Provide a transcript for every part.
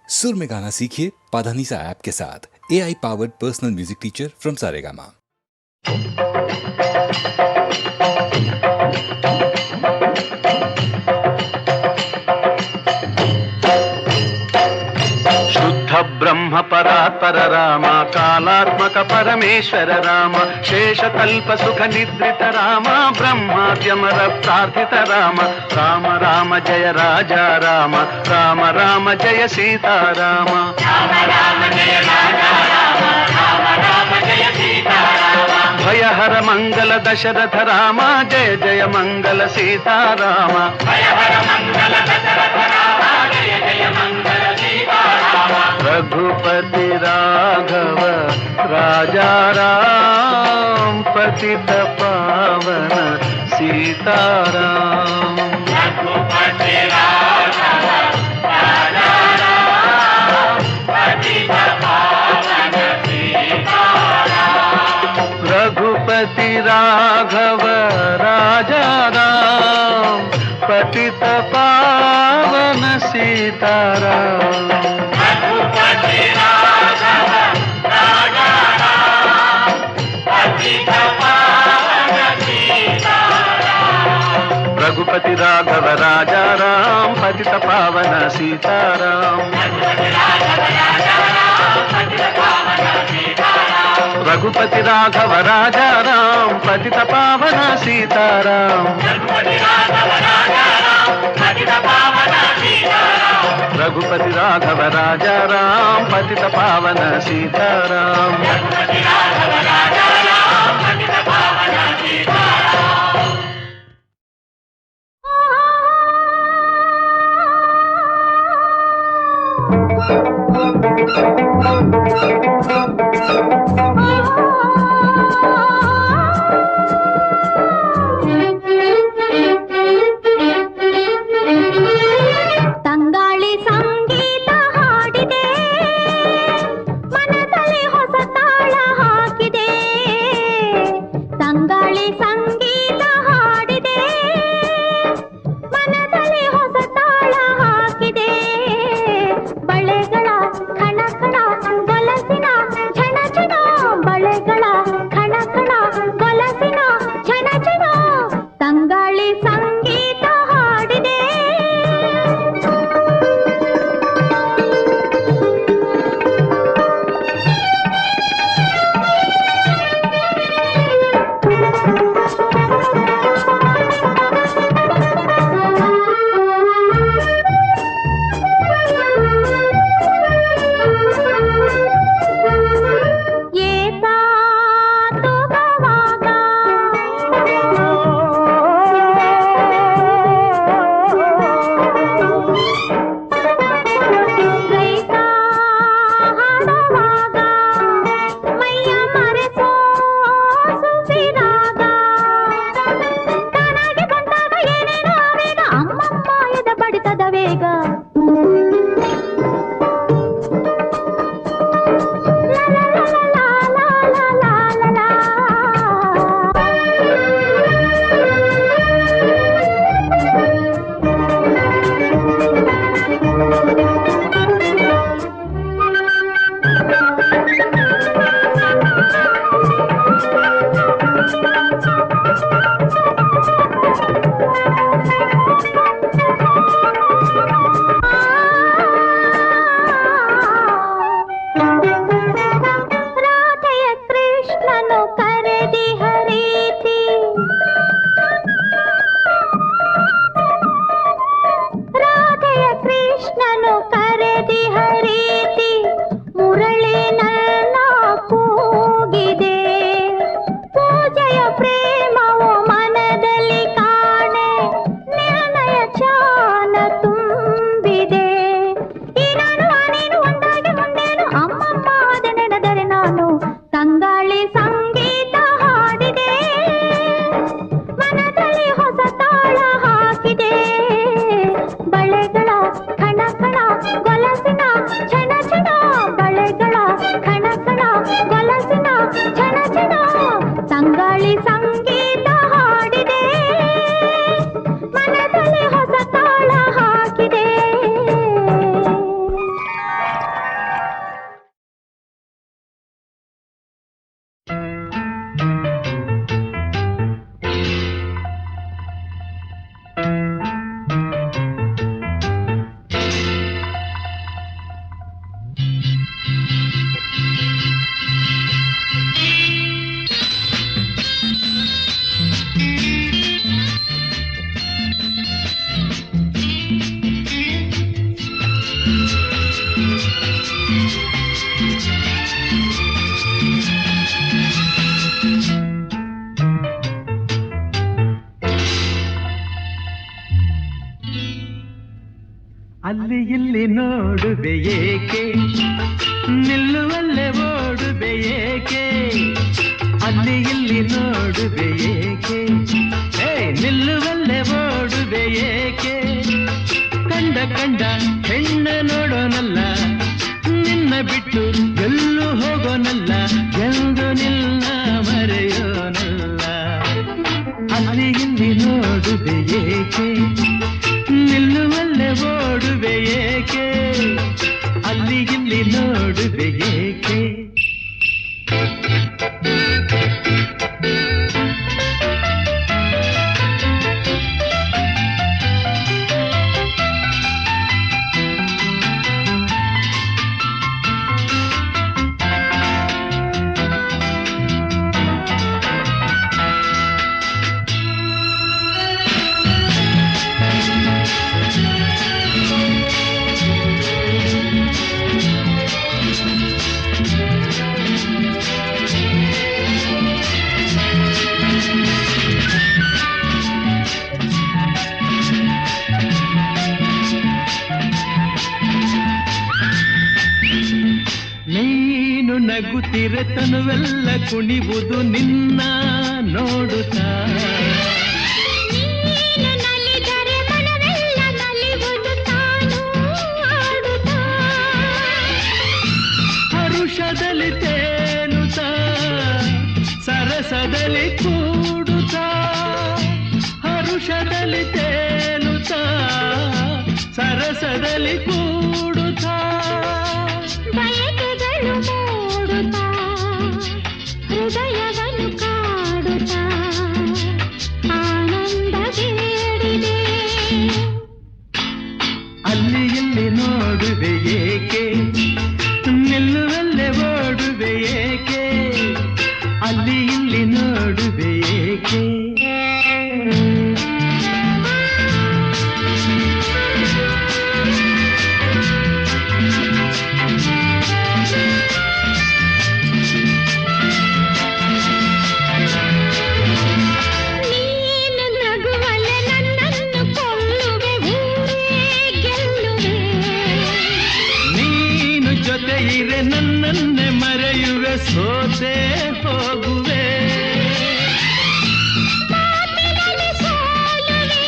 सुर में गाना सीखिए पाधानीसा ऐप के साथ। AI powered personal music teacher from Saregama. ब्रह्म परात्पर राम कालात्मक परमेश्वर राम शेषकल्प सुख निद्रित राम ब्रह्माद्यमर प्रार्थित राम राम राम जय राजा राम राम राम जय सीता राम राम राम जय राजा राम राम राम जय सीता राम भय हर मंगल दशरथ राम जय जय मंगल सीता राम भय हर मंगल दशरथ राम जय जय मंगल सीता राम रघुपति राघव राजा राम पतित पावन सीताराम रघुपति राघव राजा राम पतित पावन सीताराम रघुपति राघव राजा राम पतित पावन सीताराम रघुपति राघव राजा राम पतित पावन सीताराम रघुपति राघव राजा राम पतित पावन सीताराम रघुपति राघव राजा राम पतित पावन सीताराम ತಂಗಾಳಿ ಸಂಗೀತ ಹಾಡಿದೆ ಮನದಲ್ಲಿ ಹೊಸ ತಾಳ ಹಾಕಿದೆ ತಂಗಾಳಿ ಸಂಗೀತ ಹಾಡಿದೆ ಮನದಲ್ಲಿ ಹೊಸ ತಾಳ ಹಾಕಿದೆ ಬಳೆಗಳ ಖಣ ಖಣ ಗೊಲಸಿನ ಝಣ ಝಣ ಬಳೆಗಳ ಖಣ ಖಣ ಗೊಲಸಿನ ಝಣ ಝಣ ತಂಗಾಳಿ ಸಂಗೀತ ಹಾಡಿದೆ ಅಲ್ಲಿ ಇಲ್ಲಿ ನೋಡುವೆ ಏಕೆ, ನಿಲ್ಲುವಲ್ಲೇ ಓಡುವೆ ಏಕೆ, ಅಲ್ಲಿ ಇಲ್ಲಿ ನೋಡುವೆ ಏಕೆ, ನಿಲ್ಲುವಲ್ಲೇ ಓಡುವೆ ಏಕೆ, ಕಂಡ ಕಂಡ ಹೆಣ್ಣ ನೋಡೋನಲ್ಲ, ನಿನ್ನ ಬಿಟ್ಟು ಎಲ್ಲೂ ಹೋಗೋನಲ್ಲ, ಎಂದು ನಿನ್ನ ಮರೆಯೋನಲ್ಲ. ಅಲ್ಲಿ ಇಲ್ಲಿ ನೋಡುವೆ ಏಕೆ, ನಿಲ್ಲುವಲ್ಲೇ ಓಡುವೆ ಏಕೆ, ಅಲ್ಲಿ ಇಲ್ಲಿ ನೋಡುವೆ ಏಕೆ. ನಗುತ್ತಿರೆ ತನುವೆಲ್ಲ ಕುಣಿವುದು ನಿನ್ನ ನೋಡುತ್ತಾ, ನೀನು ನಲಿದರೆ ಮನವೆಲ್ಲ ನಲಿವುದು ತಾನು ಆಡುತ್ತಾ, ಹರುಷದಲ್ಲಿ ತೇಲುತ್ತಾ ಸರಸದಲ್ಲಿ ಕೂಡುತ್ತಾ, ಹರುಷದಲ್ಲಿ ತೇಲುತ್ತಾ ಸರಸದಲ್ಲಿ ಕೂಡುತ್ತಾ, ಬಯಕೆಗಳು ಮೂಡುತ್ತಾ ಹೃದಯವನ್ನು ಕಾಡುತ್ತಾ ಆನಂದ ಬೇಡಿದೆ. ಅಲ್ಲಿ ಇಲ್ಲಿ ನೋಡುವೆ ಏಕೆ, ನಿಲ್ಲುವಲ್ಲೇ ಓಡುವೆ ಏಕೆ, ಅಲ್ಲಿ ಇಲ್ಲಿ ನೋಡುವೆ ಏಕೆ. ನೀನು ನಗುವಲೆ ನನ್ನನ್ನು ಕೊಲ್ಲುವೆ, ಊರೇ ಗೆಲ್ಲುವೆ, ನೀನು ಜೊತೆ ಇರೆ ನನ್ನನ್ನೇ ಮರೆಯುವೆ, ಸೋತೆ ಹೋಗುವೆ, ಮಾತಿನಲ್ಲಿ ಸೋಲುವೆ,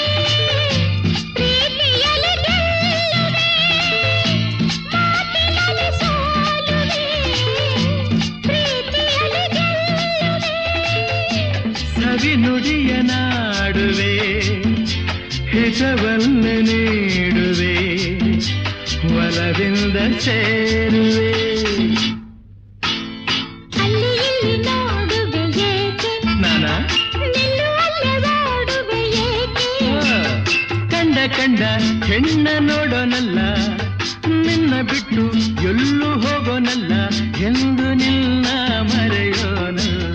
ಪ್ರೀತಿಯಲ್ಲಿ ಗೆಲ್ಲುವೆ, ಮಾತಿನಲ್ಲಿ ಸೋಲುವೆ, ಪ್ರೀತಿಯಲ್ಲಿ ಗೆಲ್ಲುವೆ. ಸವಿ ನುಡಿಯ ನಾಡುವೆ, ಹಿತವನ್ನು ನೀಡುವೆ, ಒಲವಿಂದ ಸೇರುವೆ. ಅಲ್ಲಿ ಇಲ್ಲಿ ನೋಡುವೆ ಏಕೆ, ನಾನಾ ನಿಲ್ಲುವಲ್ಲೇ ಓಡುವೆ ಏಕೆ, ಕಂಡ ಕಂಡ ಹೆಣ್ಣ ನೋಡೋನಲ್ಲ, ನಿನ್ನ ಬಿಟ್ಟು ಎಲ್ಲೂ ಹೋಗೋನಲ್ಲ, ಎಂದು ನಿನ್ನ ಮರೆಯೋನಲ್ಲ.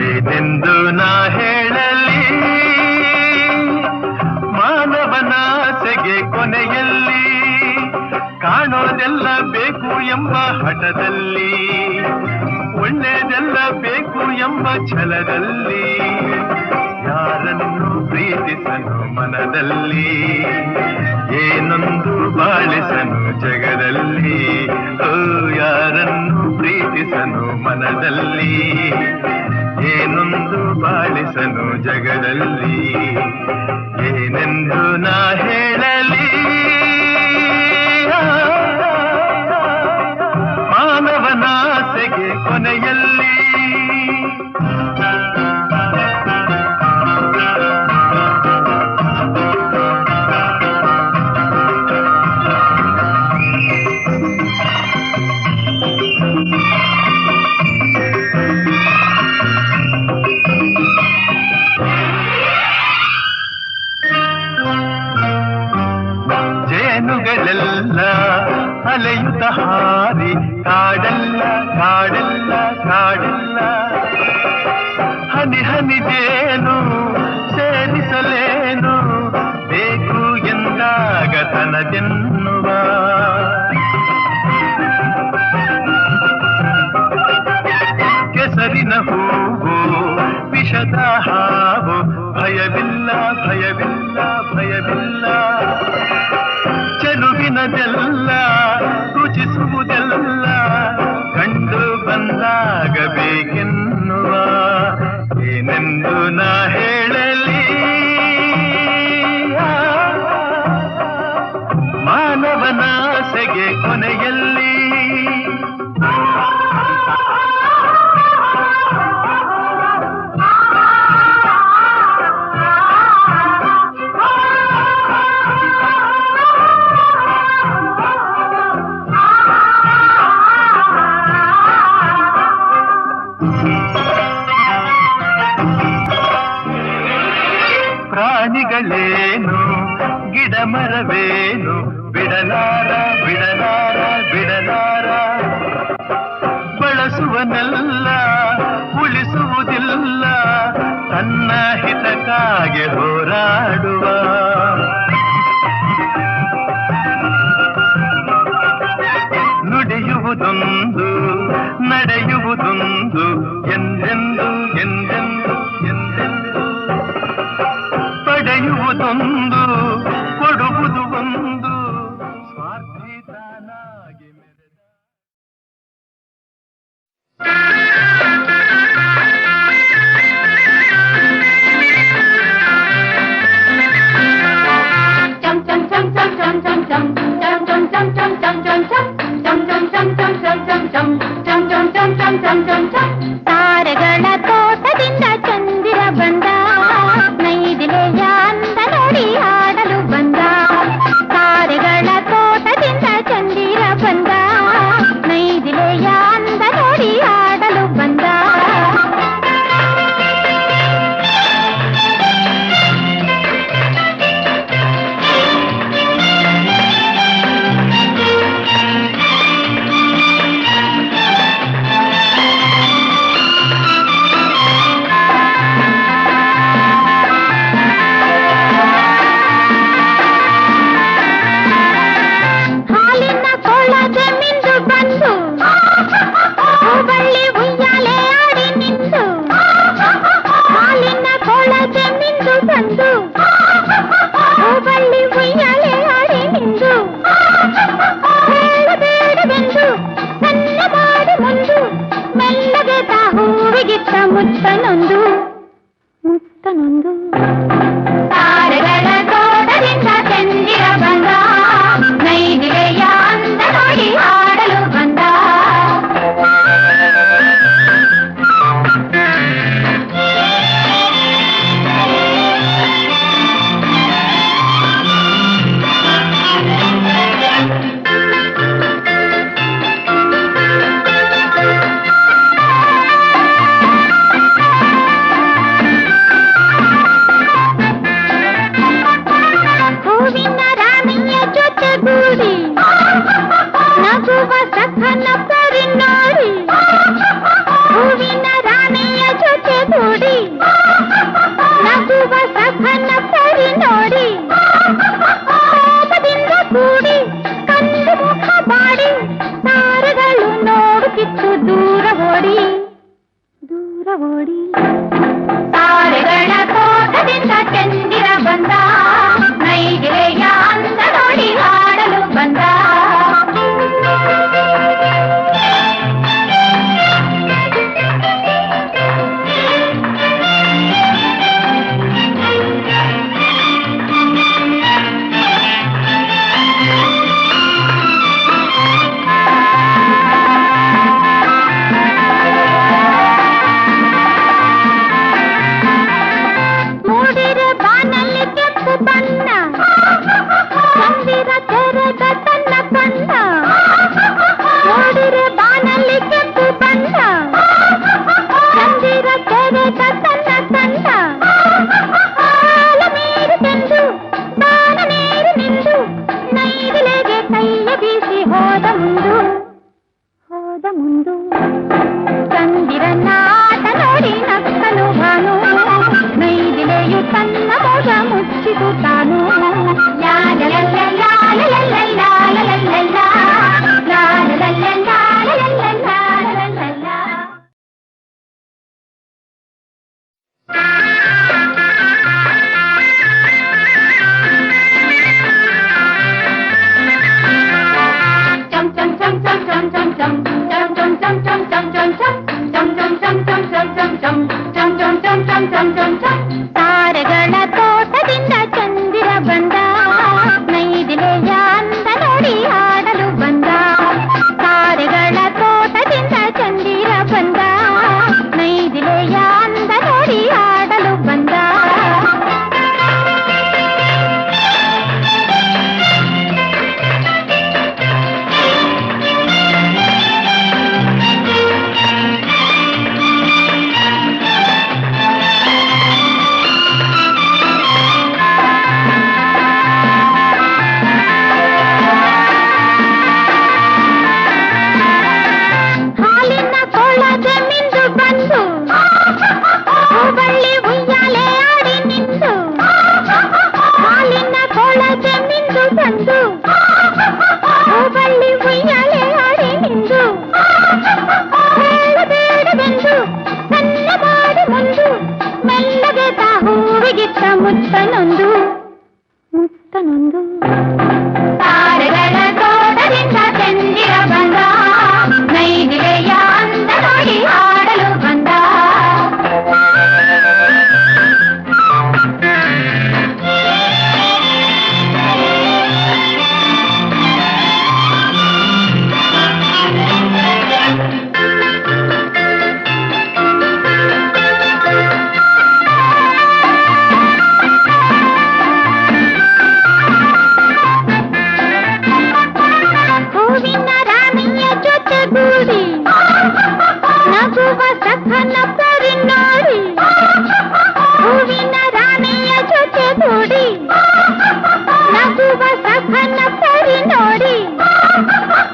ಏನೆಂದು ನಾ ಹೇಳಲಿ ಮಾನವನಾಸೆಗೆ ಕೊನೆಯಲ್ಲಿ, ಕಾಣೋದೆಲ್ಲ ಬೇಕು ಎಂಬ ಹಠದಲ್ಲಿ, ಒಳ್ಳೆಯದೆಲ್ಲ ಬೇಕು ಎಂಬ ಛಲದಲ್ಲಿ, ಯಾರನ್ನು ಪ್ರೀತಿಸನು ಮನದಲ್ಲಿ, ಏನೊಂದು ಬಾಳಿಸನು ಜಗದಲ್ಲಿ, ಓ ಯಾರನ್ನು ಪ್ರೀತಿಸನು ಮನದಲ್ಲಿ, ಏನೊಂದು ಬಾಳಿಸನು ಜಗದಲ್ಲಿ. ಏನೆಂದು ನಾ ಹೇಳಲಿ ಮಾನವನಾಸೆಗೆ ಕೊನೆಯಲ್ಲಿ. ಕಾಡಲ್ಲ ಕಾಡಲ್ಲ ಕಾಡಲ್ಲ ಹನಿ ಹನಿ ಜೇನು ಸೇರಿಸಲೇನು ಬೇಕು ಎಂದಾಗ ತನದೆನ್ನುವ ಕೆಸರಿನ ಹೂವು ವಿಷದ ಹಾವು ಭಯವಿಲ್ಲ ಭಯವಿಲ್ಲ ಭಯವಿಲ್ಲ ಚೆಲುವಿನದೆಲ್ಲ ರುಚಿಸುವುದೆಲ್ಲ ಕಂಡು ಬಂದಾಗಬೇಕೆನ್ನುವ ಏನೆಂದು ನಾ ಹೇಳಲಿ ಮಾನವನಾಸೆಗೆ ಕೊನೆಯಲ್ಲಿ ಪ್ರಾಣಿಗಳೇನು ಗಿಡ ಮರವೇನು ಬಿಡಲಾರ ಬಿಡಲಾರ ಬಿಡಲಾರ ಬಳಸುವನೆಲ್ಲ ಉಳಿಸುವುದಿಲ್ಲ ತನ್ನ ಹಿತಕ್ಕಾಗಿ ಹೋರಾಡುವ ನುಡಿಯುವುದೊಂದು ನಡೆಯುವುದೊಂದು ಎಂದೆಂದು ಎಂದೆಂದು ಎಂದೆಂದು ಪಡೆಯುವುದೊಂದು ಕೊಡುವುದು ಒಂದು ಸ್ವಾರ್ಥಿತನಾಗಿ ಮೆರೆದ ತಾರೆಗಳ ತೋಟದಿಂದ ಚಂದಿರ ಬಂದ ನೈದಿಲೆಯ ಅಂದ ನೋಡಿ ಆಡಲು ಬಂದ ತಾರೆಗಳ ತೋಟದಿಂದ ಚಂದಿರ ಬಂದ ನೈದಿಲೆಯ ಅಂದ ನೋಡಿ ಆಡಲು ಬಂದ ಹಾಲಿನ ಕೊಳಗೆ ಮಿಂದು ಬಂದು ಹೂಬಳ್ಳಿ ಉಯ್ಯಾಲೆ ಆಡಿ ನಿಂದು ಹಾಲಿನ ಕೊಳಗೆ ಮಿಂದು ಬಂದು ಹೂಬಳ್ಳಿ ಉಯ್ಯಾಲೆ ಆಡಿ ನಿಂದು ಹೇಳಬೇಡವೆಂದು ಸಣ್ಣ ಮಾಡಿ ಮುಂದು ಮೆಲ್ಲಗೆ ತಾ ಹೂವಿಗಿತ್ತ ಮುತ್ತನೊಂದು ಮುತ್ತನೊಂದು ತಾರೆಗಳ ತೋಟದಿಂದ ಚಂದಿರ ಬಂದ ನೈದಿಲೆಯ ಅಂದ ನೋಡಿ ಆಡಲು ಬಂದ ತನ್ನ ಮೋದ ಮುಚ್ಚಿಸುತ್ತಾನು. ತಾರೆಗಳ ತೋಟದಿಂದ ಚಂದಿರ ಬಂದ, ನೈದಿಲೆಯ ಅಂದ ನೋಡಿ ಆಡಲು ಬಂದ. ತಾರೆಗಳ ತೋಟದಿಂದ ಚಂದಿರ ಬಂದ, ನೈದಿಲೆಯ ಅಂದ ನೋಡಿ ಆಡಲು ಬಂದ. ಮುತ್ತನೊಂದು ಮುತ್ತನೊಂದು ತಾರೆಗಳ ತೋಟದಿಂದ ಚಂದಿರ ಬಂದ, ನೈದಿಲೆಯ ಅಂದ ನೋಡಿ ಆಡಲು ಬಂದ. ನಗುವ ಸಖನ ಪರಿ ನೋಡಿ, ಹೂವಿನ ರಾಣಿಯ ಜೊತೆ ಗೂಡಿ, ನಗುವ ಸಖನ ಪರಿ ನೋಡಿ,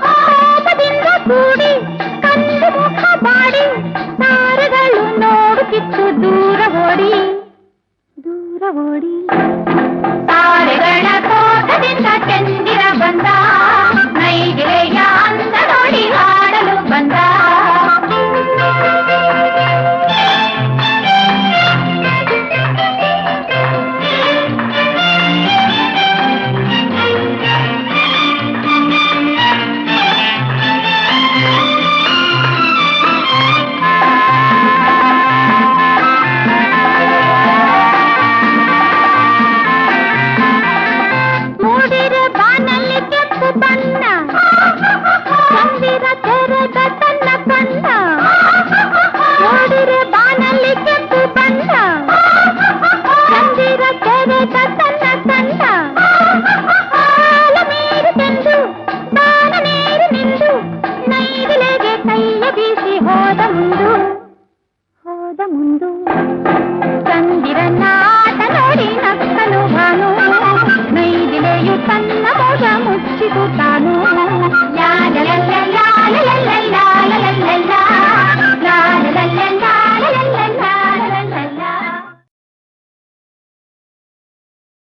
ಕೋಪದಿಂದ ಕೂಡಿ ಕಂದು ಮುಖ ಮಾಡಿ ತಾರೆಗಳು ನೋಡುತ್ತಿತ್ತು ದೂರ ಓಡಿ ದೂರ ಓಡಿ. ತಾರೆಗಳ ತೋಟದಿಂದ ಚಂದಿರ ಬಂದ, ನೈದಿಲೆಯ ಅಂದ ನೋಡಿ